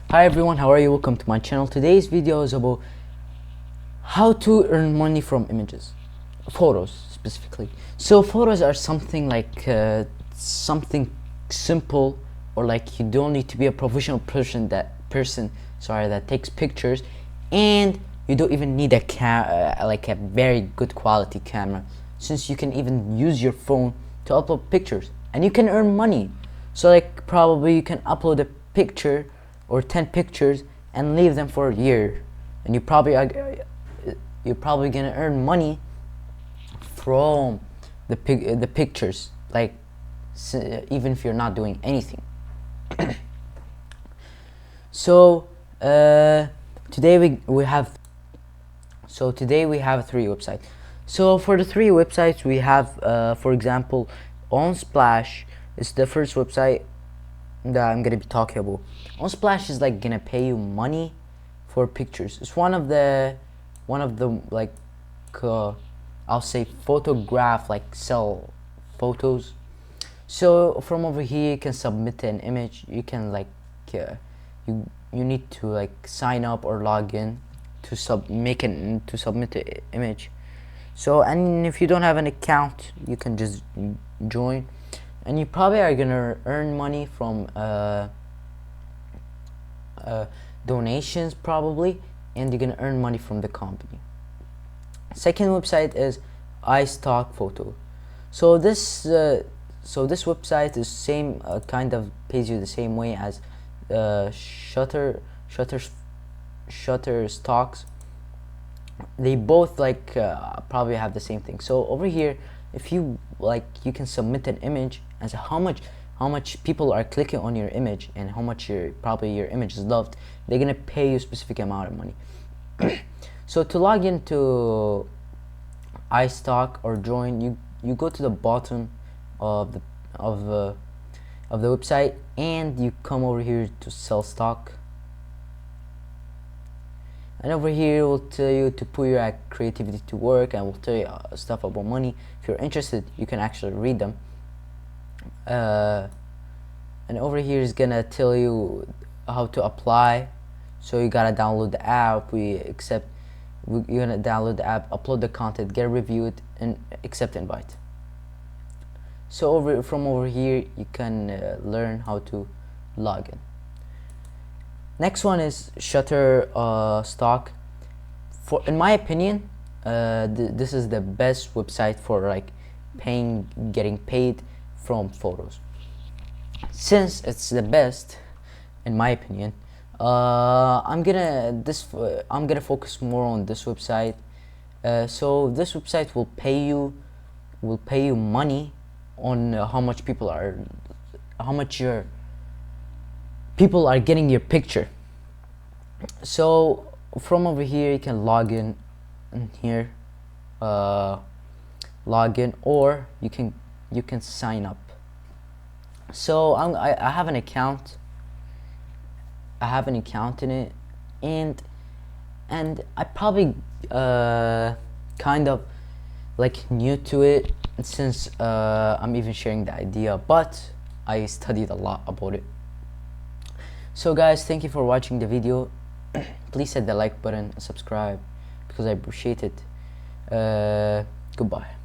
Hi everyone, how are you? Welcome to my channel. Today's video is about how to earn money from images, photos specifically. So photos are something like something simple, or like you don't need to be a professional person that takes pictures, and you don't even need like a very good quality camera, since you can even use your phone to upload pictures and you can earn money. So like probably you can upload a picture or 10 pictures and leave them for a year, and you're probably gonna earn money from the pictures, like even if you're not doing anything. So today we have three websites. So for the three websites we have, for example, Unsplash is the first website that I'm gonna be talking about. Unsplash is like gonna pay you money for pictures. It's one of the like I'll say photograph, like sell photos. So from over here you can submit an image. You can like you need to like sign up or log in to submit the image. So, and if you don't have an account, you can just join, and you probably are gonna earn money from donations probably, and you're gonna earn money from the company. Second website is iStock Photo. So this website is same kind of pays you the same way as Shutterstocks. They both like probably have the same thing. So over here, if you like, you can submit an image and say how much people are clicking on your image and how much your image is loved. They're gonna pay you a specific amount of money. So to log into iStock or join, you go to the bottom of the website, and you come over here to sell stock, and over here it will tell you to put your creativity to work, and will tell you stuff about money. If you're interested, you can actually read them. And over here is gonna tell you how to apply. So you gotta download the app. You're gonna download the app, upload the content, get reviewed, and accept invite. So from over here you can learn how to log in. Next one is Shutterstock. In my opinion, this is the best website for like getting paid from photos. Since it's the best, in my opinion, I'm gonna focus more on this website. So this website will pay you money on how much your people are getting your picture. So from over here you can log in here, or you can sign up. So I have an account. I have an account in it, and I probably kind of like new to it, since I'm even sharing the idea, but I studied a lot about it. So guys, thank you for watching the video. Please hit the like button and subscribe, because I appreciate it. Goodbye.